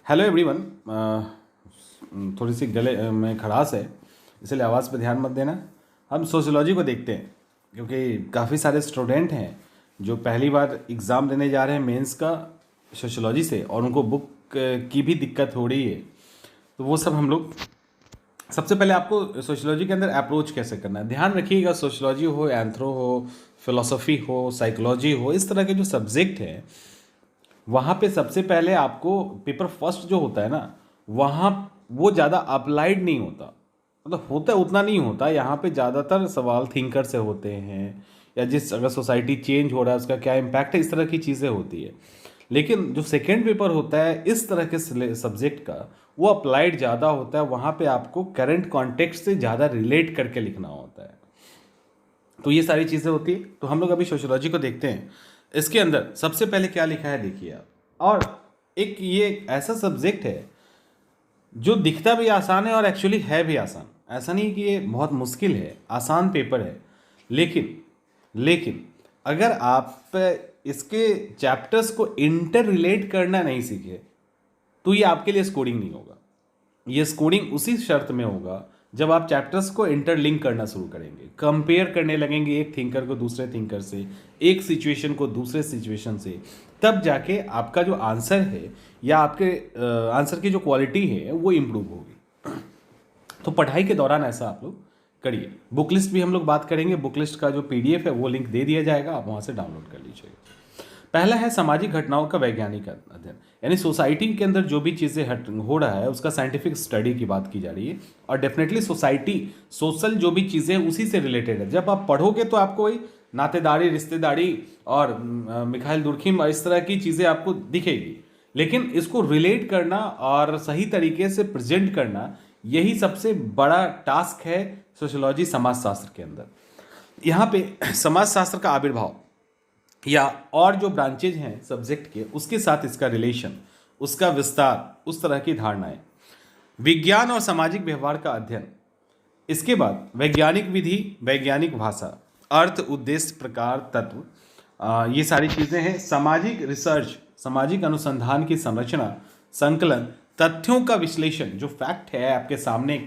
Hello everyone. थोड़ी सी गले में खड़ास है, इसलिए आवाज़ पे ध्यान मत देना। हम सोशियोलॉजी को देखते हैं क्योंकि काफ़ी सारे स्टूडेंट हैं जो पहली बार एग्ज़ाम देने जा रहे हैं मेंस का सोशियोलॉजी से, और उनको बुक की भी दिक्कत हो रही है। तो वो सब हम लोग सबसे पहले आपको सोशियोलॉजी के अंदर अप्रोच कैसे करना है ध्यान रखिएगा। सोशियोलॉजी हो, एंथ्रो हो, फिलोसफी हो, साइकोलॉजी हो, इस तरह के जो सब्जेक्ट हैं वहाँ पे सबसे पहले आपको पेपर फर्स्ट जो होता है ना, वहाँ वो ज़्यादा अप्लाइड नहीं होता। मतलब होता है उतना नहीं होता। यहाँ पे ज़्यादातर सवाल थिंकर से होते हैं, या जिस अगर सोसाइटी चेंज हो रहा है उसका क्या इम्पैक्ट है, इस तरह की चीज़ें होती है। लेकिन जो सेकेंड पेपर होता है इस तरह के सब्जेक्ट का, वो अप्लाइड ज़्यादा होता है। वहाँ पे आपको करंट कॉन्टेक्स्ट से ज़्यादा रिलेट करके लिखना होता है। तो ये सारी चीज़ें होती है। तो हम लोग अभी सोशियोलॉजी को देखते हैं। इसके अंदर सबसे पहले क्या लिखा है देखिए आप। और एक ये ऐसा सब्जेक्ट है जो दिखता भी आसान है और एक्चुअली है भी आसान। ऐसा नहीं कि ये बहुत मुश्किल है, आसान पेपर है। लेकिन लेकिन अगर आप इसके चैप्टर्स को इंटर रिलेट करना नहीं सीखे तो ये आपके लिए स्कोरिंग नहीं होगा। ये स्कोरिंग उसी शर्त में होगा जब आप चैप्टर्स को इंटरलिंक करना शुरू करेंगे, कंपेयर करने लगेंगे एक थिंकर को दूसरे थिंकर से, एक सिचुएशन को दूसरे सिचुएशन से। तब जाके आपका जो आंसर है या आपके आंसर की जो क्वालिटी है वो इम्प्रूव होगी। तो पढ़ाई के दौरान ऐसा आप लोग करिए। बुक लिस्ट भी हम लोग बात करेंगे। बुक लिस्ट का जो PDF है वो लिंक दे दिया जाएगा, आप वहाँ से डाउनलोड कर लीजिएगा। पहला है सामाजिक घटनाओं का वैज्ञानिक अध्ययन, यानी सोसाइटी के अंदर जो भी चीज़ें हो रहा है उसका साइंटिफिक स्टडी की बात की जा रही है। और डेफिनेटली सोसाइटी, सोशल जो भी चीज़ें उसी से रिलेटेड है। जब आप पढ़ोगे तो आपको वही नातेदारी, रिश्तेदारी और मिखाइल दुर्खिम और इस तरह की चीज़ें आपको दिखेगी। लेकिन इसको रिलेट करना और सही तरीके से प्रेजेंट करना, यही सबसे बड़ा टास्क है सोशियोलॉजी समाजशास्त्र के अंदर। यहाँ पे समाजशास्त्र का आविर्भाव या और जो ब्रांचेज हैं सब्जेक्ट के, उसके साथ इसका रिलेशन, उसका विस्तार, उस तरह की धारणाएं, विज्ञान और सामाजिक व्यवहार का अध्ययन। इसके बाद वैज्ञानिक विधि, वैज्ञानिक भाषा, अर्थ, उद्देश्य, प्रकार, तत्व, ये सारी चीज़ें हैं। सामाजिक रिसर्च, सामाजिक अनुसंधान की संरचना, संकलन, तथ्यों का विश्लेषण, जो फैक्ट है आपके सामने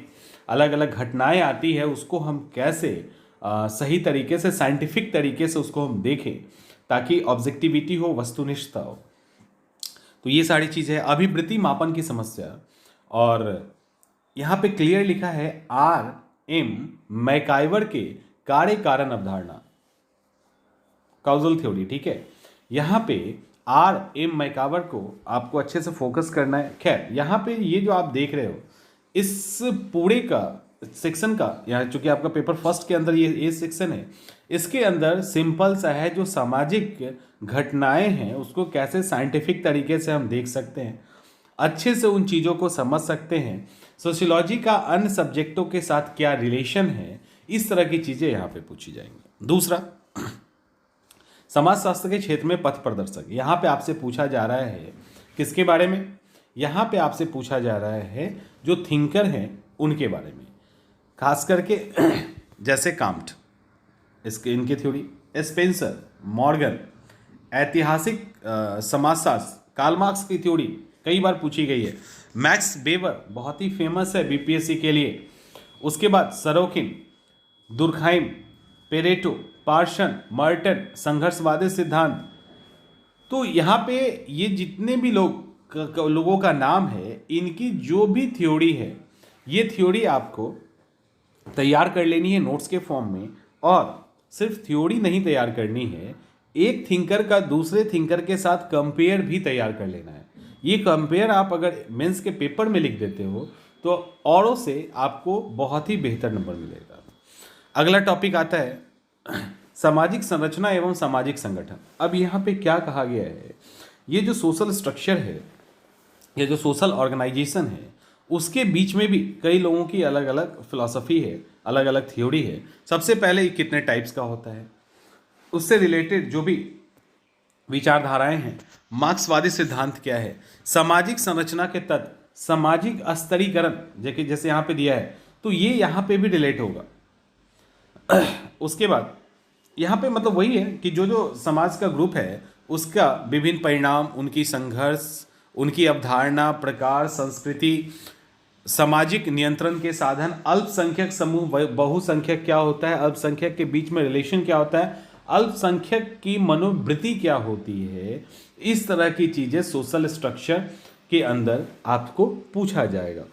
अलग अलग घटनाएं आती है उसको हम कैसे सही तरीके से, साइंटिफिक तरीके से उसको हम देखें ताकि ऑब्जेक्टिविटी हो, वस्तुनिष्ठता हो। तो ये सारी चीज़ें हैं। अभिवृत्ति मापन की समस्या, और यहाँ पे क्लियर लिखा है RM मैकाइवर के कार्य कारण अवधारणा, काउजल थ्योरी। ठीक है, यहाँ पे RM मैकाइवर को आपको अच्छे से फोकस करना है। खैर, यहाँ पे ये जो आप देख रहे हो इस पूरे का सेक्शन का, यहाँ चूंकि आपका पेपर फर्स्ट के अंदर ये सेक्शन है, इसके अंदर सिंपल सा है जो सामाजिक घटनाएं हैं उसको कैसे साइंटिफिक तरीके से हम देख सकते हैं, अच्छे से उन चीज़ों को समझ सकते हैं, सोशियोलॉजी का अन्य सब्जेक्टों के साथ क्या रिलेशन है, इस तरह की चीज़ें यहाँ पे पूछी जाएंगी। दूसरा, समाजशास्त्र के क्षेत्र में पथ प्रदर्शक। यहाँ पे आपसे पूछा जा रहा है किसके बारे में? यहाँ पे आपसे पूछा जा रहा है जो थिंकर हैं उनके बारे में, खास करके जैसे कांट, इनकी थ्योरी, स्पेंसर, मॉर्गन, ऐतिहासिक समाजशास्त्र, कार्ल मार्क्स की थ्योरी कई बार पूछी गई है। मैक्स वेबर बहुत ही फेमस है BPSC के लिए। उसके बाद सरोकिन, दुर्खाइम, पेरेटो, पार्सन, मर्टन, संघर्षवादी सिद्धांत। तो यहाँ पे ये जितने भी लोगों का नाम है, इनकी जो भी थ्योरी है, ये थ्योरी आपको तैयार कर लेनी है नोट्स के फॉर्म में। और सिर्फ थ्योरी नहीं तैयार करनी है, एक थिंकर का दूसरे थिंकर के साथ कंपेयर भी तैयार कर लेना है। ये कंपेयर आप अगर मेंस के पेपर में लिख देते हो तो औरों से आपको बहुत ही बेहतर नंबर मिलेगा। अगला टॉपिक आता है सामाजिक संरचना एवं सामाजिक संगठन। अब यहाँ पे क्या कहा गया है, ये जो सोशल स्ट्रक्चर है, ये जो सोशल ऑर्गेनाइजेशन है, उसके बीच में भी कई लोगों की अलग अलग फिलॉसफी है, अलग अलग थ्योरी है। सबसे पहले ये कितने टाइप्स का होता है, उससे रिलेटेड जो भी विचारधाराएं हैं, मार्क्सवादी सिद्धांत क्या है, सामाजिक संरचना के तत्व, सामाजिक स्तरीकरण जैसे यहाँ पे दिया है, तो ये यहाँ पे भी रिलेट होगा। उसके बाद यहाँ पे मतलब वही है कि जो जो समाज का ग्रुप है उसका विभिन्न परिणाम, उनकी संघर्ष उनकी अवधारणा, प्रकार, संस्कृति, सामाजिक नियंत्रण के साधन, अल्पसंख्यक समूह, बहुसंख्यक क्या होता है, अल्पसंख्यक के बीच में रिलेशन क्या होता है, अल्पसंख्यक की मनोवृत्ति क्या होती है, इस तरह की चीज़ें सोशल स्ट्रक्चर के अंदर आपको पूछा जाएगा।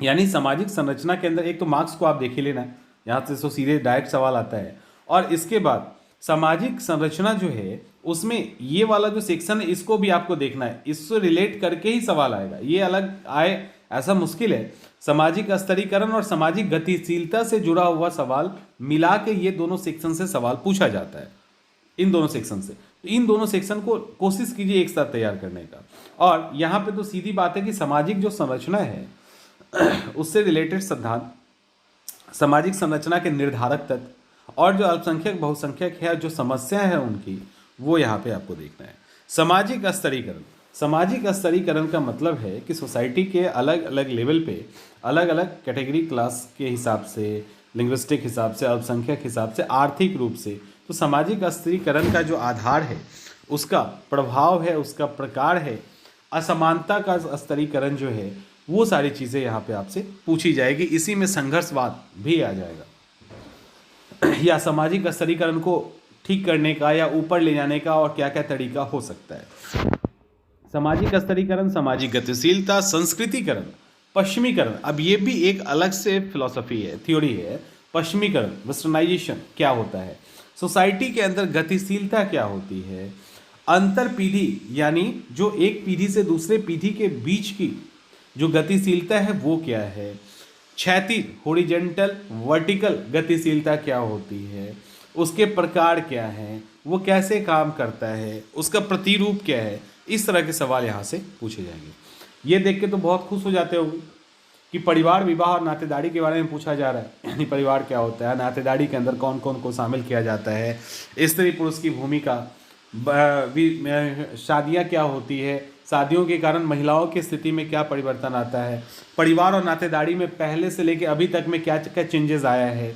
यानी सामाजिक संरचना के अंदर एक तो मार्क्स को आप देख ही लेना, यहाँ से तो सीधे डायरेक्ट सवाल आता है। और इसके बाद सामाजिक संरचना जो है उसमें ये वाला जो सेक्शन है इसको भी आपको देखना है, इससे रिलेट करके ही सवाल आएगा, ये अलग आए ऐसा मुश्किल है। सामाजिक स्तरीकरण और सामाजिक गतिशीलता से जुड़ा हुआ सवाल मिला के ये दोनों सेक्शन से सवाल पूछा जाता है, इन दोनों सेक्शन से। इन दोनों सेक्शन को कोशिश कीजिए एक साथ तैयार करने का। और यहाँ पे तो सीधी बात है कि सामाजिक जो संरचना है उससे रिलेटेड सिद्धांत, सामाजिक संरचना के निर्धारक तत्व और जो अल्पसंख्यक बहुसंख्यक है जो समस्या है उनकी, वो यहाँ पे आपको देखना है। सामाजिक स्तरीकरण, सामाजिक स्तरीकरण का मतलब है कि सोसाइटी के अलग अलग लेवल पे अलग अलग कैटेगरी क्लास के हिसाब से, लिंग्विस्टिक हिसाब से, अल्पसंख्यक हिसाब से, आर्थिक रूप से, तो सामाजिक स्तरीकरण का जो आधार है, उसका प्रभाव है, उसका प्रकार है, असमानता का स्तरीकरण जो है, वो सारी चीज़ें यहाँ पे आपसे पूछी जाएगी। इसी में संघर्षवाद भी आ जाएगा या सामाजिक स्तरीकरण को ठीक करने का या ऊपर ले जाने का और क्या क्या तरीका हो सकता है। सामाजिक स्तरीकरण, सामाजिक गतिशीलता, संस्कृतिकरण, पश्चिमीकरण, अब ये भी एक अलग से फिलॉसफी है, थ्योरी है। पश्चिमीकरण, वेस्टर्नाइजेशन क्या होता है, सोसाइटी के अंदर गतिशीलता क्या होती है, अंतर पीढ़ी यानी जो एक पीढ़ी से दूसरे पीढ़ी के बीच की जो गतिशीलता है वो क्या है, क्षैतिज हॉरिजॉन्टल वर्टिकल गतिशीलता क्या होती है, उसके प्रकार क्या है, वो कैसे काम करता है, उसका प्रतिरूप क्या है, इस तरह के सवाल यहाँ से पूछे जाएंगे। ये देख के तो बहुत खुश हो जाते होंगे कि परिवार, विवाह और नातेदारी के बारे में पूछा जा रहा है, यानी परिवार क्या होता है, नातेदारी के अंदर कौन कौन को शामिल किया जाता है, स्त्री पुरुष की भूमिका, शादियाँ क्या होती है, शादियों के कारण महिलाओं की स्थिति में क्या परिवर्तन आता है, परिवार और नातेदारी में पहले से लेकर अभी तक में क्या क्या चेंजेस आया है,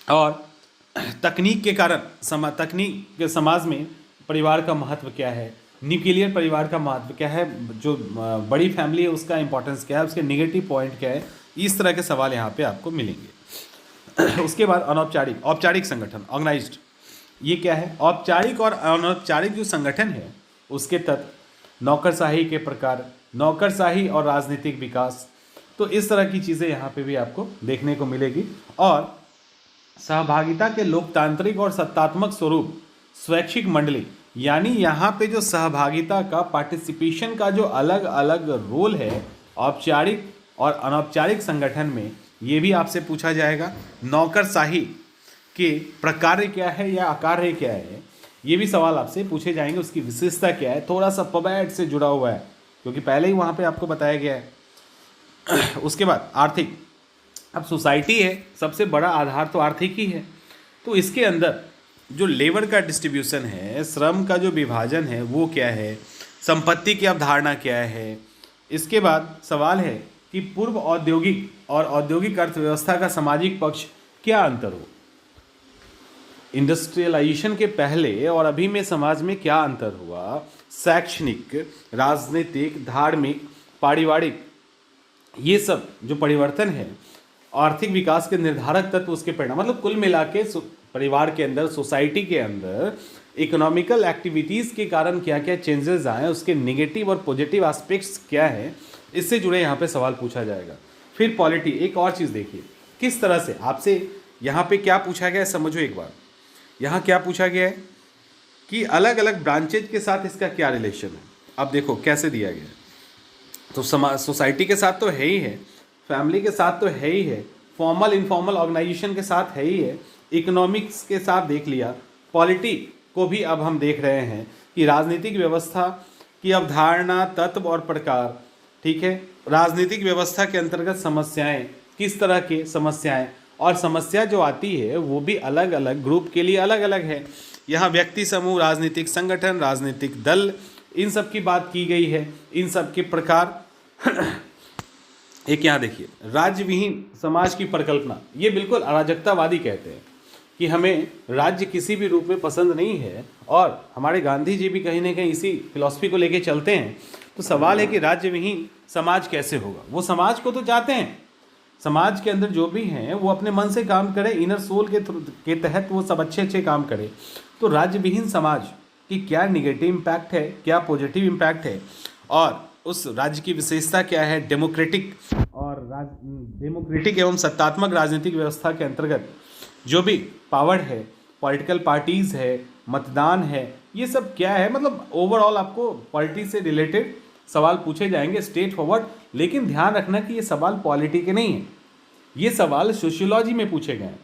और तकनीक के कारण तकनीक के समाज में परिवार का महत्व क्या है, न्यूक्लियर परिवार का महत्व क्या है, जो बड़ी फैमिली है उसका इंपॉर्टेंस क्या है, उसके नेगेटिव पॉइंट क्या है, इस तरह के सवाल यहाँ पे आपको मिलेंगे। उसके बाद अनौपचारिक, औपचारिक संगठन, ऑर्गेनाइज्ड, ये क्या है, औपचारिक और अनौपचारिक जो संगठन है उसके तत्व, नौकरशाही के प्रकार, नौकरशाही और राजनीतिक विकास, तो इस तरह की चीज़ें यहाँ पे भी आपको देखने को मिलेगी। और सहभागिता के लोकतांत्रिक और सत्तात्मक स्वरूप, स्वैच्छिक मंडली, यानी यहाँ पे जो सहभागिता का, पार्टिसिपेशन का जो अलग अलग रोल है औपचारिक और अनौपचारिक संगठन में, ये भी आपसे पूछा जाएगा। नौकरशाही के प्रकार क्या है या आकार क्या है, ये भी सवाल आपसे पूछे जाएंगे, उसकी विशेषता क्या है, थोड़ा सा पबैट से जुड़ा हुआ है क्योंकि पहले ही वहाँ पे आपको बताया गया है। उसके बाद आर्थिक, अब सोसाइटी है, सबसे बड़ा आधार तो आर्थिक ही है, तो इसके अंदर जो लेबर का डिस्ट्रीब्यूशन है, श्रम का जो विभाजन है वो क्या है, संपत्ति की अवधारणा क्या है। इसके बाद सवाल है कि पूर्व औद्योगिक और औद्योगिक अर्थव्यवस्था का सामाजिक पक्ष क्या अंतर हो, इंडस्ट्रियलाइजेशन के पहले और अभी में समाज में क्या अंतर हुआ, शैक्षणिक, राजनीतिक, धार्मिक, पारिवारिक, ये सब जो परिवर्तन है, आर्थिक विकास के निर्धारक तत्व, उसके परिणाम, मतलब कुल मिला के परिवार के अंदर, सोसाइटी के अंदर इकोनॉमिकल एक्टिविटीज़ के कारण क्या क्या चेंजेस आए, उसके नेगेटिव और पॉजिटिव एस्पेक्ट्स क्या है, इससे जुड़े यहाँ पे सवाल पूछा जाएगा। फिर पॉलिटी, एक और चीज़ देखिए किस तरह से आपसे यहाँ पे क्या पूछा गया है, समझो एक बार। यहाँ क्या पूछा गया है कि अलग अलग ब्रांचेज के साथ इसका क्या रिलेशन है। अब देखो कैसे दिया गया है, तो सोसाइटी के साथ तो है ही है, फैमिली के साथ तो है ही है, फॉर्मल इनफॉर्मल ऑर्गेनाइजेशन के साथ है ही है, इकोनॉमिक्स के साथ देख लिया, पॉलिटी को भी अब हम देख रहे हैं कि राजनीतिक व्यवस्था की अवधारणा, तत्व और प्रकार, ठीक है, राजनीतिक व्यवस्था के अंतर्गत समस्याएं, किस तरह की समस्याएं, और समस्या जो आती है वो भी अलग अलग ग्रुप के लिए अलग अलग है। यहाँ व्यक्ति समूह, राजनीतिक संगठन, राजनीतिक दल, इन सब की बात की गई है, इन सब के प्रकार। एक यहाँ देखिए, राज्य विहीन समाज की परिकल्पना, ये बिल्कुल अराजकतावादी कहते हैं, कि हमें राज्य किसी भी रूप में पसंद नहीं है और हमारे गांधी जी भी कहीं ना कहीं इसी फिलॉसफी को लेके चलते हैं, तो सवाल है कि राज्य विहीन समाज कैसे होगा। वो समाज को तो चाहते हैं, समाज के अंदर जो भी हैं वो अपने मन से काम करें, इनर सोल के तहत वो सब अच्छे अच्छे काम करें। तो राज्य विहीन समाज की क्या निगेटिव इम्पैक्ट है, क्या पॉजिटिव इम्पैक्ट है, और उस राज्य की विशेषता क्या है। डेमोक्रेटिक एवं सत्तात्मक राजनीतिक व्यवस्था के अंतर्गत जो भी पावर है, पॉलिटिकल पार्टीज है, मतदान है, ये सब क्या है, मतलब ओवरऑल आपको पॉलिटी से रिलेटेड सवाल पूछे जाएंगे स्ट्रेट फॉरवर्ड। लेकिन ध्यान रखना कि ये सवाल पॉलिटी के नहीं है, ये सवाल सोशियोलॉजी में पूछे गए हैं।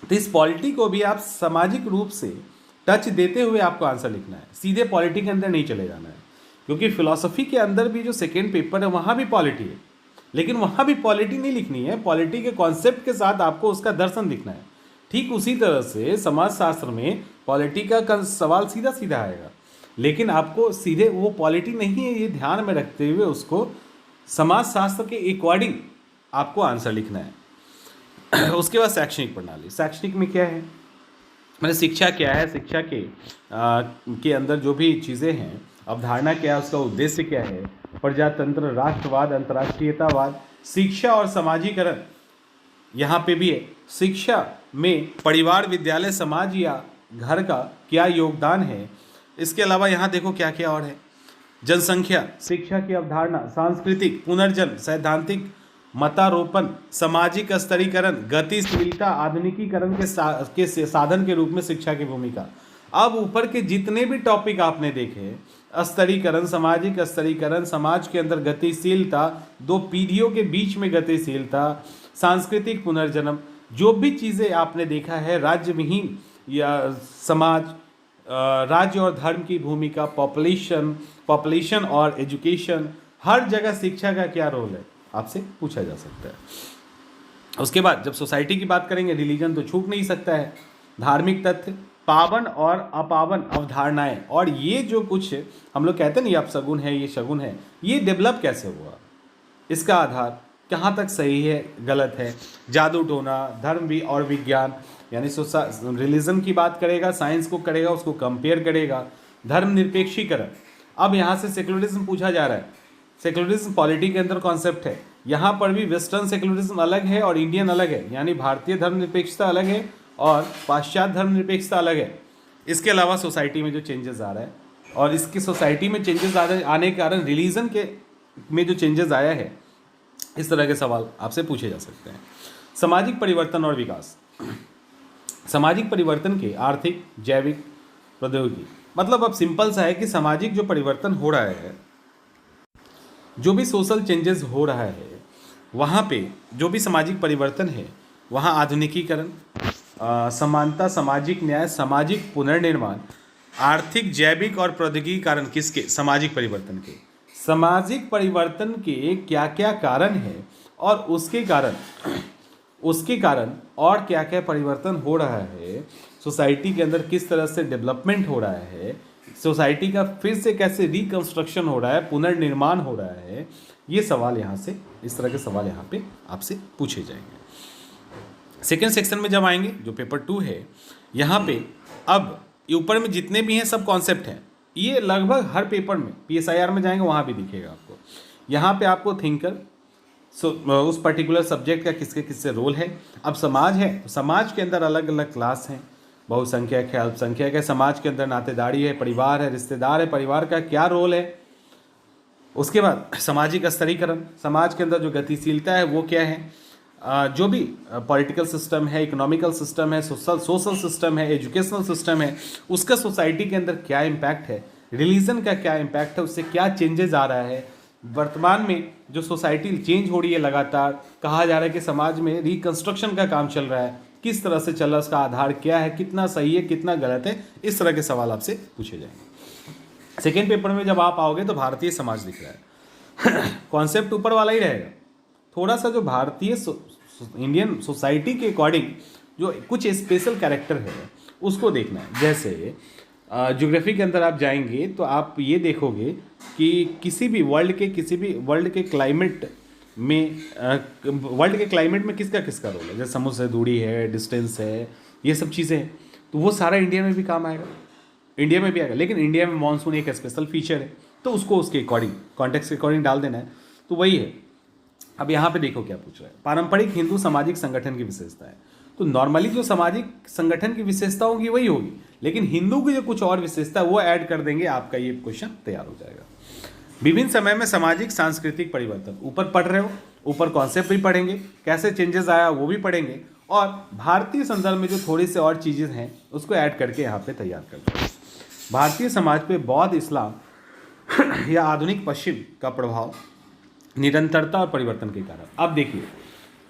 तो इस पॉलिटी को भी आप सामाजिक रूप से टच देते हुए आपको आंसर लिखना है, सीधे पॉलिटी के अंदर नहीं चले जाना है। क्योंकि फिलॉसफी के अंदर भी जो सेकेंड पेपर है वहाँ भी पॉलिटी है, लेकिन वहाँ भी पॉलिटी नहीं लिखनी है, पॉलिटी के कॉन्सेप्ट के साथ आपको उसका दर्शन लिखना है। ठीक उसी तरह से समाजशास्त्र में पॉलिटी का सवाल सीधा सीधा आएगा, लेकिन आपको सीधे वो पॉलिटी नहीं है ये ध्यान में रखते हुए उसको समाजशास्त्र के अकॉर्डिंग आपको आंसर लिखना है। उसके बाद शैक्षणिक प्रणाली, शैक्षणिक में क्या है, मैंने शिक्षा क्या है, शिक्षा के अंदर जो भी चीज़ें हैं, अवधारणा क्या है, उसका उद्देश्य क्या है, प्रजातंत्र, राष्ट्रवाद, अंतर्राष्ट्रीयतावाद, शिक्षा और समाजीकरण यहाँ पे भी है। शिक्षा में परिवार, विद्यालय, समाज या घर का क्या योगदान है। इसके अलावा यहाँ देखो क्या क्या और है, जनसंख्या, शिक्षा की अवधारणा, सांस्कृतिक पुनर्जन्म, सैद्धांतिक मतारोपण, सामाजिक स्तरीकरण, गतिशीलता, आधुनिकीकरण के साधन के रूप में शिक्षा की भूमिका। अब ऊपर के जितने भी टॉपिक आपने देखे, स्तरीकरण, सामाजिक स्तरीकरण, समाज के अंदर गतिशीलता, दो पीढ़ियों के बीच में गतिशीलता, सांस्कृतिक पुनर्जन्म, जो भी चीज़ें आपने देखा है, राज्य विहीन या समाज, राज्य और धर्म की भूमिका, पॉपुलेशन और एजुकेशन, हर जगह शिक्षा का क्या रोल है आपसे पूछा जा सकता है। उसके बाद जब सोसाइटी की बात करेंगे, रिलीजन तो छूट नहीं सकता है, धार्मिक तथ्य, पावन और अपावन अवधारणाएं, और ये जो कुछ हम लोग कहते हैं ना ये अपशगुन है, ये शगुन है, ये डेवलप कैसे हुआ, इसका आधार कहाँ तक सही है, गलत है। जादू टोना, धर्म भी और विज्ञान, यानी रिलीजन की बात करेगा, साइंस को करेगा, उसको कंपेयर करेगा। धर्मनिरपेक्षीकरण, अब यहाँ से सेकुलरिज्म पूछा जा रहा है, सेकुलरिज्म पॉलिटी के अंदर कॉन्सेप्ट है। यहाँ पर भी वेस्टर्न सेकुलरिज्म अलग है और इंडियन अलग है, यानी भारतीय धर्मनिरपेक्षता अलग है और पाश्चात्य धर्मनिरपेक्षता अलग है। इसके अलावा सोसाइटी में जो चेंजेस आ रहा है, और इसकी सोसाइटी में चेंजेस आने के कारण रिलीजन के में जो चेंजेस आया है, इस तरह के सवाल आपसे पूछे जा सकते हैं। सामाजिक परिवर्तन और विकास, सामाजिक परिवर्तन के आर्थिक, जैविक, प्रौद्योगिकी, मतलब अब सिंपल सा है कि सामाजिक जो परिवर्तन हो रहा है, जो भी सोशल चेंजेस हो रहा है, वहाँ पे जो भी सामाजिक परिवर्तन है, वहाँ आधुनिकीकरण, समानता, सामाजिक न्याय, सामाजिक पुनर्निर्माण, आर्थिक, जैविक और प्रौद्योगिकी कारण किसके, सामाजिक परिवर्तन के। सामाजिक परिवर्तन के क्या क्या कारण हैं और उसके कारण और क्या क्या परिवर्तन हो रहा है, सोसाइटी के अंदर किस तरह से डेवलपमेंट हो रहा है, सोसाइटी का फिर से कैसे रिकंस्ट्रक्शन हो रहा है, पुनर्निर्माण हो रहा है, ये सवाल यहाँ से, इस तरह के सवाल यहाँ पे आपसे पूछे जाएंगे। सेकेंड सेक्शन में जब आएंगे, जो पेपर 2 है, यहाँ पे अब ऊपर में जितने भी हैं सब कॉन्सेप्ट हैं, ये लगभग हर पेपर में, PSIR में जाएंगे वहाँ भी दिखेगा आपको। यहाँ पे आपको थिंकर, उस पर्टिकुलर सब्जेक्ट का किसके किससे रोल है। अब समाज है, समाज के अंदर अलग अलग क्लास हैं, बहुसंख्यक है, अल्पसंख्यक है, समाज के अंदर नातेदारी है, परिवार है, रिश्तेदार है, परिवार का क्या रोल है। उसके बाद सामाजिक स्तरीकरण, समाज के अंदर जो गतिशीलता है वो क्या है, जो भी पॉलिटिकल सिस्टम है, इकोनॉमिकल सिस्टम है, सोशल सिस्टम है, एजुकेशनल सिस्टम है, उसका सोसाइटी के अंदर क्या इम्पैक्ट है, रिलीजन का क्या इम्पैक्ट है, उससे क्या चेंजेस आ रहा है। वर्तमान में जो सोसाइटी चेंज हो रही है लगातार, कहा जा रहा है कि समाज में रिकंस्ट्रक्शन का काम चल रहा है, किस तरह से चल रहा है, उसका आधार क्या है, कितना सही है, कितना गलत है, इस तरह के सवाल आपसे पूछे जाएंगे। सेकेंड पेपर में जब आप आओगे तो भारतीय समाज दिख रहा है, कॉन्सेप्ट ऊपर वाला ही रहेगा, थोड़ा सा जो भारतीय इंडियन सोसाइटी के अकॉर्डिंग जो कुछ स्पेशल कैरेक्टर है उसको देखना है। जैसे ज्योग्राफी के अंदर आप जाएंगे तो आप ये देखोगे कि किसी भी वर्ल्ड के क्लाइमेट में किसका किसका रोल है, जैसे समुद्र से दूरी है, डिस्टेंस है, ये सब चीज़ें हैं, तो वो सारा इंडिया में भी काम आएगा, इंडिया में भी आएगा। लेकिन इंडिया में मानसून एक स्पेशल फीचर है, तो उसको उसके अकॉर्डिंग, कॉन्टेक्स्ट के अकॉर्डिंग डाल देना है। तो वही है। अब यहाँ पे देखो क्या पूछ रहा है, पारंपरिक हिंदू सामाजिक संगठन की विशेषता है। तो नॉर्मली जो सामाजिक संगठन की विशेषता होगी वही होगी, लेकिन हिंदू की जो कुछ और विशेषता है वो ऐड कर देंगे, आपका ये क्वेश्चन तैयार हो जाएगा। विभिन्न समय में सामाजिक सांस्कृतिक परिवर्तन, ऊपर पढ़ रहे हो, ऊपर कॉन्सेप्ट भी पढ़ेंगे, कैसे चेंजेस आया वो भी पढ़ेंगे, और भारतीय संदर्भ में जो थोड़ी सी और चीज़ें हैं उसको ऐड करके यहाँ पे तैयार करते हैं। भारतीय समाज पे बौद्ध, इस्लाम या आधुनिक पश्चिम का प्रभाव, निरंतरता और परिवर्तन के कारण। अब देखिए,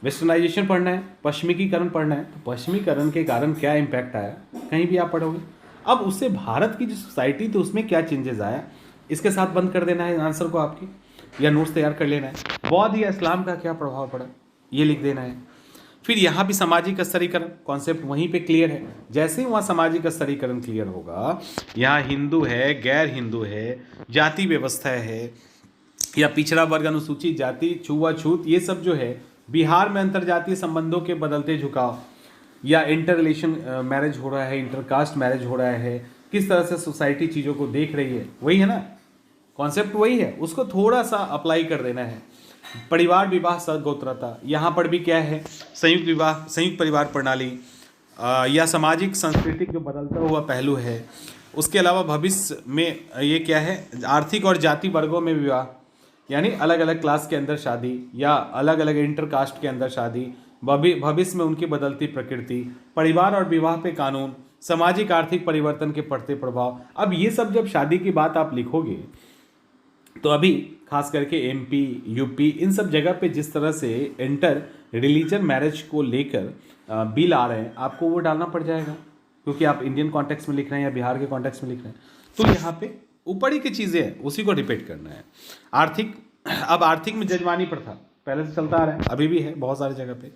वेस्टर्नाइजेशन पढ़ना है, पश्चिमीकरण पढ़ना है, तो पश्चिमीकरण के कारण क्या इम्पैक्ट आया कहीं भी आप पढ़ोगे। अब उससे भारत की जो सोसाइटी थी उसमें क्या चेंजेस आया, इसके साथ बंद कर देना है आंसर को आपकी, या नोट्स तैयार कर लेना है। बौद्ध या इस्लाम का क्या प्रभाव पड़ा ये लिख देना है। फिर यहाँ भी सामाजिक स्तरीकरण कॉन्सेप्ट वहीं पे क्लियर है। जैसे ही वहाँ सामाजिक स्तरीकरण क्लियर होगा, यहाँ हिंदू है, गैर हिंदू है, जाति व्यवस्था है, या पिछड़ा वर्ग, अनुसूचित जाति, छुआछूत, ये सब जो है, बिहार में अंतरजातीय संबंधों के बदलते झुकाव, या इंटर रिलेशन मैरिज हो रहा है, इंटरकास्ट मैरिज हो रहा है, किस तरह से सोसाइटी चीज़ों को देख रही है, वही है ना, कॉन्सेप्ट वही है, उसको थोड़ा सा अप्लाई कर देना है। परिवार विवाह सगोत्रता, यहाँ पर भी क्या है, संयुक्त विवाह, संयुक्त परिवार प्रणाली, या सामाजिक सांस्कृतिक जो बदलता हुआ पहलू है। उसके अलावा भविष्य में ये क्या है, आर्थिक और जाति वर्गों में विवाह, यानी अलग अलग क्लास के अंदर शादी या अलग अलग इंटरकास्ट के अंदर शादी, भविष्य में उनकी बदलती प्रकृति, परिवार और विवाह पे कानून, सामाजिक आर्थिक परिवर्तन के पड़ते प्रभाव। अब ये सब जब शादी की बात आप लिखोगे तो अभी खास करके एमपी, यूपी, इन सब जगह पे जिस तरह से इंटर रिलीजन मैरिज को लेकर बिल आ रहे हैं, आपको वो डालना पड़ जाएगा, क्योंकि आप इंडियन कॉन्टेक्स्ट में लिख रहे हैं या बिहार के कॉन्टेक्स्ट में लिख रहे हैं। तो यहाँ पे ऊपर ही की चीज़ें हैं, उसी को रिपीट करना है। आर्थिक, अब आर्थिक में जजमानी प्रथा पहले से चलता आ रहा है, अभी भी है बहुत सारी जगह पे।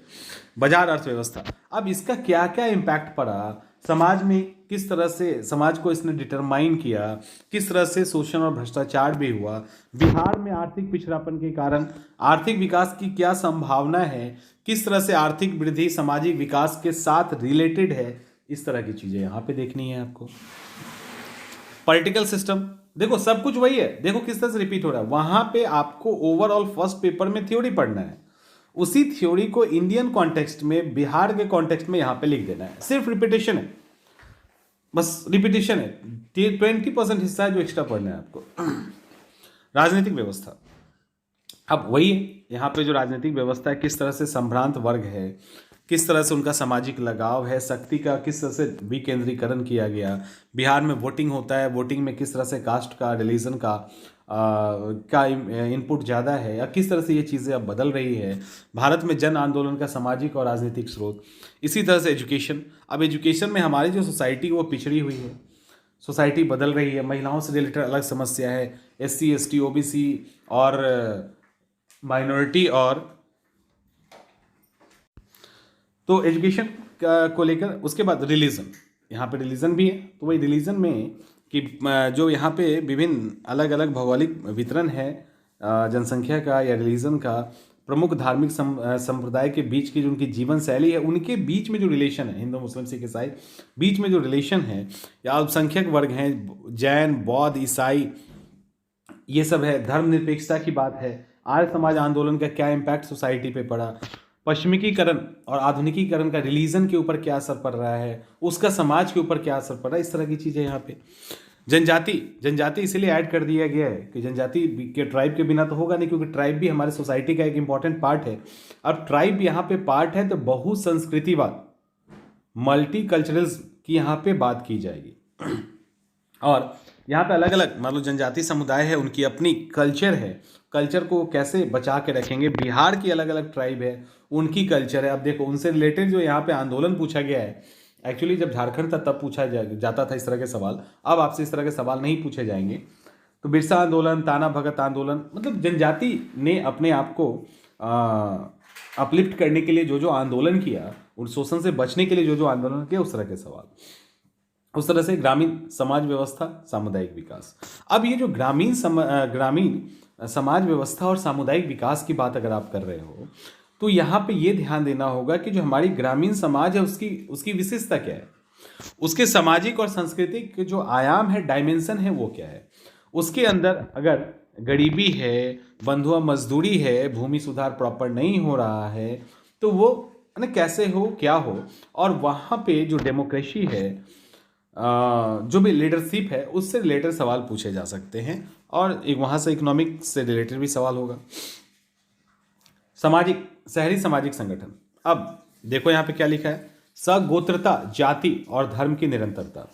बाजार अर्थव्यवस्था, अब इसका क्या क्या इम्पैक्ट पड़ा समाज में, किस तरह से समाज को इसने डिटरमाइन किया, किस तरह से शोषण और भ्रष्टाचार भी हुआ, बिहार में आर्थिक पिछड़ापन के कारण आर्थिक विकास की क्या संभावना है, किस तरह से आर्थिक वृद्धि सामाजिक विकास के साथ रिलेटेड है, इस तरह की चीज़ें यहाँ पे देखनी है आपको। पॉलिटिकल सिस्टम, देखो सब कुछ वही है, देखो किस तरह से रिपीट हो रहा है। वहां पे आपको ओवरऑल फर्स्ट पेपर में थ्योरी पढ़ना है, उसी थ्योरी को इंडियन कॉन्टेक्स्ट में, बिहार के कॉन्टेक्स्ट में यहाँ पे लिख देना है। सिर्फ रिपीटेशन है, बस रिपीटेशन है, 20% हिस्सा है जो एक्स्ट्रा पढ़ना है आपको। राजनीतिक व्यवस्था, अब वही है, यहाँ पे जो राजनीतिक व्यवस्था है, किस तरह से संभ्रांत वर्ग है, किस तरह से उनका सामाजिक लगाव है, शक्ति का किस तरह से विकेंद्रीकरण किया गया, बिहार में वोटिंग होता है, वोटिंग में किस तरह से कास्ट का, रिलीजन का इनपुट ज़्यादा है, या किस तरह से ये चीज़ें अब बदल रही है, भारत में जन आंदोलन का सामाजिक और राजनीतिक स्रोत। इसी तरह से एजुकेशन, अब एजुकेशन में हमारी जो सोसाइटी वो पिछड़ी हुई है, सोसाइटी बदल रही है, महिलाओं से रिलेटेड अलग समस्या है, SC ST OBC और माइनॉरिटी, और तो एजुकेशन को लेकर। उसके बाद रिलीजन, यहाँ पे रिलीजन भी है, तो वही रिलीजन में कि जो यहाँ पे विभिन्न अलग अलग भौगोलिक वितरण है जनसंख्या का या रिलीजन का, प्रमुख धार्मिक संप्रदाय के बीच की जो उनकी जीवन शैली है, उनके बीच में जो रिलेशन है, हिंदू मुस्लिम सिख ईसाई बीच में जो रिलेशन है, या अल्पसंख्यक वर्ग हैं, जैन, बौद्ध, ईसाई, ये सब है। धर्मनिरपेक्षता की बात है, आर्य समाज आंदोलन का क्या इम्पैक्ट सोसाइटी पे पड़ा, पश्चिमीकरण और आधुनिकीकरण का रिलीजन के ऊपर क्या असर पड़ रहा है, उसका समाज के ऊपर क्या असर पड़ रहा है, इस तरह की चीज़ें यहाँ पे। जनजाति इसीलिए ऐड कर दिया गया है कि जनजाति के ट्राइब के बिना तो होगा नहीं, क्योंकि ट्राइब भी हमारे सोसाइटी का एक इंपॉर्टेंट पार्ट है। अब ट्राइब यहाँ पे पार्ट है तो बहुसंस्कृतिवाद, मल्टीकल्चरलिज्म की यहाँ पे बात की जाएगी। और यहाँ पे अलग अलग मान लो जनजाति समुदाय है, उनकी अपनी कल्चर है, कल्चर को कैसे बचा के रखेंगे। बिहार की अलग अलग ट्राइब है, उनकी कल्चर है। अब देखो उनसे रिलेटेड जो यहाँ पे आंदोलन पूछा गया है, एक्चुअली जब झारखंड था तब पूछा जाता था इस तरह के सवाल, अब आपसे इस तरह के सवाल नहीं पूछे जाएंगे। तो बिरसा आंदोलन, ताना भगत आंदोलन, मतलब जनजाति ने अपने आप को अपलिफ्ट करने के लिए जो जो आंदोलन किया, उन शोषण से बचने के लिए जो जो आंदोलन किया, उस तरह के सवाल। उस तरह से ग्रामीण समाज व्यवस्था, सामुदायिक विकास। अब ये जो ग्रामीण समाज व्यवस्था और सामुदायिक विकास की बात अगर आप कर रहे हो, तो यहाँ पे ये ध्यान देना होगा कि जो हमारी ग्रामीण समाज है उसकी उसकी विशेषता क्या है, उसके सामाजिक और सांस्कृतिक जो आयाम है, डायमेंशन है, वो क्या है। उसके अंदर अगर गरीबी है, बंधुआ मजदूरी है, भूमि सुधार प्रॉपर नहीं हो रहा है, तो वो है ना कैसे हो, क्या हो। और वहाँ पे जो डेमोक्रेसी है, जो भी लीडरशिप है, उससे रिलेटेड सवाल पूछे जा सकते हैं। और एक वहाँ से इकोनॉमिक से रिलेटेड भी सवाल होगा। सामाजिक, शहरी सामाजिक संगठन। अब देखो यहाँ पे क्या लिखा है, सगोत्रता, जाति और धर्म की निरंतरता,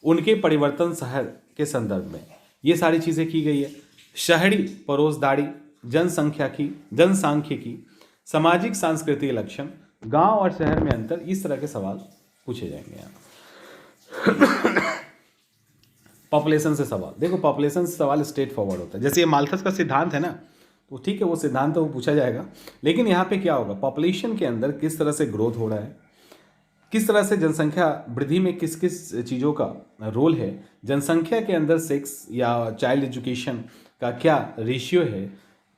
उनके परिवर्तन शहर के संदर्भ में ये सारी चीज़ें की गई है। शहरी परोसदारी, जनसांख्यिकी, सामाजिक सांस्कृतिक लक्षण, गांव और शहर में अंतर, इस तरह के सवाल पूछे जाएंगे यहाँ। पॉपुलेशन से सवाल, देखो पॉपुलेशन से सवाल स्ट्रेट फॉरवर्ड होता है। जैसे ये माल्थस का सिद्धांत है ना, तो ठीक है वो सिद्धांत तो वो पूछा जाएगा, लेकिन यहाँ पे क्या होगा, पॉपुलेशन के अंदर किस तरह से ग्रोथ हो रहा है, किस तरह से जनसंख्या वृद्धि में किस किस चीज़ों का रोल है, जनसंख्या के अंदर सेक्स या चाइल्ड एजुकेशन का क्या रेशियो है,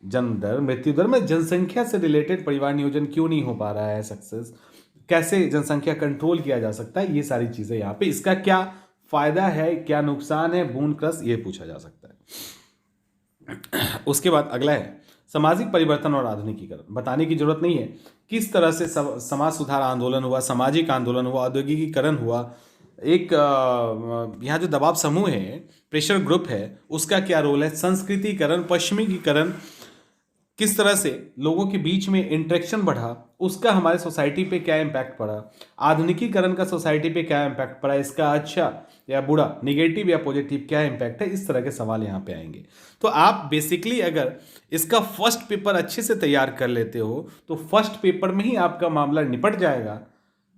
जन्म दर, मृत्यु दर में जनसंख्या से रिलेटेड परिवार नियोजन क्यों नहीं हो पा रहा है सक्सेस, कैसे जनसंख्या कंट्रोल किया जा सकता है, ये सारी चीज़ें यहाँ पे, इसका क्या फायदा है, क्या नुकसान है, बूंद क्रस, ये पूछा जा सकता है। उसके बाद अगला है सामाजिक परिवर्तन और आधुनिकीकरण। बताने की जरूरत नहीं है किस तरह से समाज सुधार आंदोलन हुआ, सामाजिक आंदोलन हुआ, औद्योगिकीकरण हुआ, एक यहाँ जो दबाव समूह है, प्रेशर ग्रुप है, उसका क्या रोल है, संस्कृतिकरण, पश्चिमीकरण, किस तरह से लोगों के बीच में इंटरेक्शन बढ़ा, उसका हमारे सोसाइटी पे क्या इम्पैक्ट पड़ा, आधुनिकीकरण का सोसाइटी पे क्या इम्पैक्ट पड़ा, इसका अच्छा या बुरा, निगेटिव या पॉजिटिव क्या इम्पैक्ट है, इस तरह के सवाल यहाँ पे आएंगे। तो आप बेसिकली अगर इसका फर्स्ट पेपर अच्छे से तैयार कर लेते हो तो फर्स्ट पेपर में ही आपका मामला निपट जाएगा।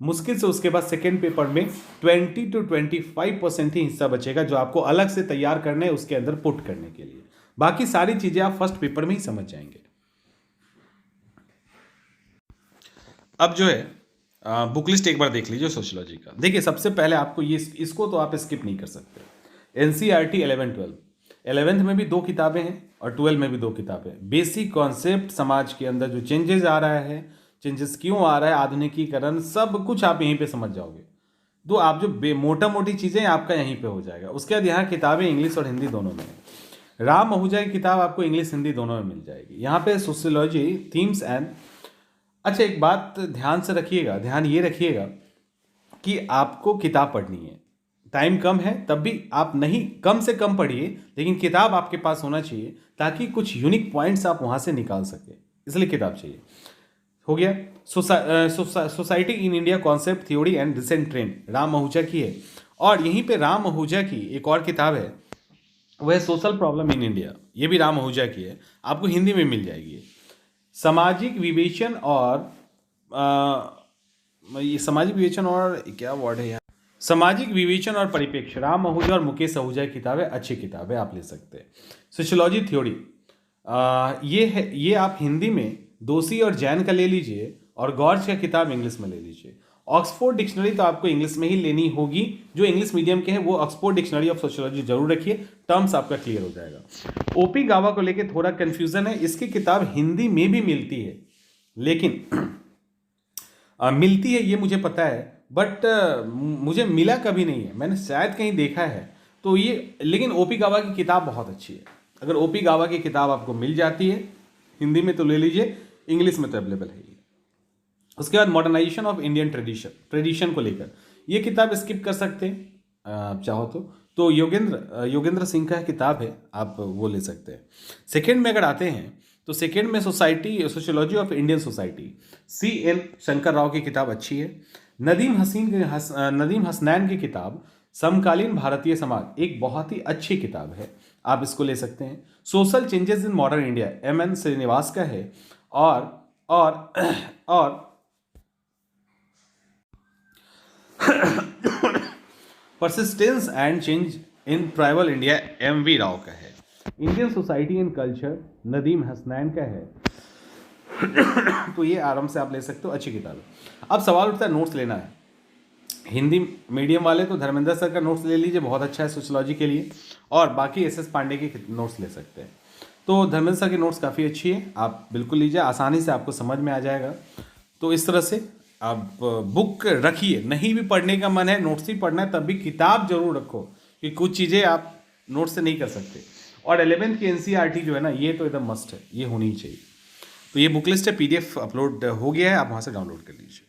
मुश्किल से उसके बाद सेकेंड पेपर में 20 to 25% ही हिस्सा बचेगा जो आपको अलग से तैयार करने है उसके अंदर पुट करने के लिए। बाकी सारी चीज़ें आप फर्स्ट पेपर में ही समझ जाएंगे। अब जो है बुक लिस्ट एक बार देख लीजिए सोशियोलॉजी का। देखिए सबसे पहले आपको ये, इसको तो आप स्किप नहीं कर सकते। NCERT 11-12, 11th में भी 2 किताबें हैं और 12 में भी 2 किताबें। बेसिक कॉन्सेप्ट, समाज के अंदर जो चेंजेस आ रहा है, चेंजेस क्यों आ रहा है, आधुनिकीकरण, सब कुछ आप यहीं पे समझ जाओगे। तो आप जो मोटा मोटी चीज़ें आपका यहीं पे हो जाएगा। उसके बाद यहाँ किताबें इंग्लिश और हिंदी दोनों में है। राम आहूजा की किताब आपको इंग्लिश हिंदी दोनों में मिल जाएगी। यहाँ पे सोशियोलॉजी, थीम्स एंड, अच्छा एक बात ध्यान से रखिएगा, ध्यान ये रखिएगा कि आपको किताब पढ़नी है, टाइम कम है तब भी आप नहीं, कम से कम पढ़िए, लेकिन किताब आपके पास होना चाहिए ताकि कुछ यूनिक पॉइंट्स आप वहाँ से निकाल सके, इसलिए किताब चाहिए। हो गया। Society in India concept, theory and recent trend, Ram Ahuja की है। और यहीं पे राम आहूजा की एक और किताब है, वह है सोशल प्रॉब्लम इन इंडिया, ये भी राम आहूजा की है, आपको हिंदी में मिल जाएगी। सामाजिक विवेचन और ये सामाजिक विवेचन और क्या वर्ड है यार, सामाजिक विवेचन और परिप्रेक्ष्य, राम आहूजा और मुकेश आहूजा की किताब है, अच्छी किताब है, आप ले सकते हैं। सोशियोलॉजी थ्योरी, ये है, ये आप हिंदी में दोषी और जैन का ले लीजिए और गॉर्ज का किताब इंग्लिश में ले लीजिए। ऑक्सफोर्ड डिक्शनरी तो आपको इंग्लिश में ही लेनी होगी, जो इंग्लिश मीडियम के हैं वो ऑक्सफोर्ड डिक्शनरी ऑफ सोशियोलॉजी जरूर रखिए, टर्म्स आपका क्लियर हो जाएगा। ओपी गावा को लेके थोड़ा कंफ्यूजन है, इसकी किताब हिंदी में भी मिलती है, लेकिन मिलती है ये मुझे पता है, बट मुझे मिला कभी नहीं है, मैंने शायद कहीं देखा है तो ये, लेकिन ओपी गावा की किताब बहुत अच्छी है। अगर ओपी गावा की किताब आपको मिल जाती है हिंदी में तो ले लीजिए, इंग्लिश में तो अवेलेबल है ये। उसके बाद मॉडर्नाइजेशन ऑफ इंडियन ट्रेडिशन को लेकर ये किताब स्किप कर सकते हैं आप चाहो तो योगेंद्र सिंह का किताब है, आप वो ले सकते हैं। सेकेंड में अगर आते हैं तो सेकेंड में sociology of Indian society, CN Shankar Rao की किताब अच्छी है। नदीम हसनैन की किताब समकालीन भारतीय समाज, एक बहुत ही अच्छी किताब है, आप इसको ले सकते हैं। Social changes in modern India, MN Srinivas का है। और persistence and change in tribal India, MV Rao का है। Indian society and culture, Nadeem Hasnain का है। तो ये आराम से आप ले सकते हो, अच्छी किताब है। अब सवाल उठता है नोट्स लेना है, हिंदी मीडियम वाले तो धर्मेंद्र सर का नोट्स ले लीजिए, बहुत अच्छा है सोशियोलॉजी के लिए, और बाकी SS पांडे के नोट्स ले सकते हैं। तो धर्मेंद्र सर की नोट्स काफ़ी अच्छी है, आप बिल्कुल लीजिए, आसानी से आपको समझ में आ जाएगा। तो इस तरह से आप बुक रखिए, नहीं भी पढ़ने का मन है, नोट्स ही पढ़ना है, तब भी किताब जरूर रखो, क्योंकि कुछ चीज़ें आप नोट्स से नहीं कर सकते। और 11th की एनसीईआरटी जो है ना, ये तो एकदम मस्ट है, ये होनी ही चाहिए। तो ये बुक लिस्ट है, PDF अपलोड हो गया है, आप वहाँ से डाउनलोड कर लीजिए।